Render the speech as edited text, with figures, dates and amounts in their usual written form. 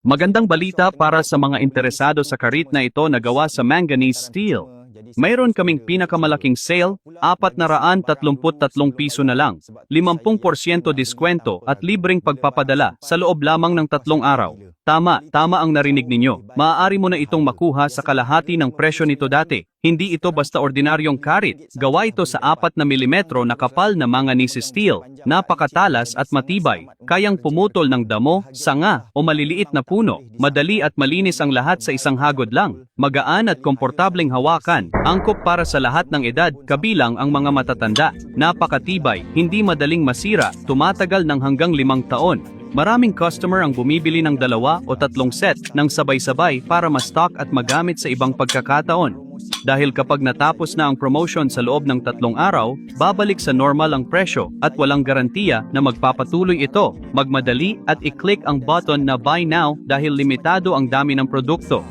Magandang balita para sa mga interesado sa karit na ito na gawa sa manganese steel. Mayroon kaming pinakamalaking sale, 433 piso na lang, 50% diskwento at libreng pagpapadala sa loob lamang ng 3 araw. Tama ang narinig ninyo. Maaari mo na itong makuha sa kalahati ng presyo nito dati. Hindi ito basta ordinaryong karit. Gawa ito sa 4 na milimetro na kapal na manganese steel. Napakatalas at matibay. Kayang pumutol ng damo, sanga o maliliit na puno. Madali at malinis ang lahat sa isang hagod lang. Magaan at komportableng hawakan. Angkop para sa lahat ng edad, kabilang ang mga matatanda. Napakatibay, hindi madaling masira, tumatagal ng hanggang 5 taon. Maraming customer ang bumibili ng 2 o 3 set ng sabay-sabay para ma-stock at magamit sa ibang pagkakataon. Dahil kapag natapos na ang promotion sa loob ng 3 araw, babalik sa normal ang presyo at walang garantiya na magpapatuloy ito. Magmadali at i-click ang button na Buy Now dahil limitado ang dami ng produkto.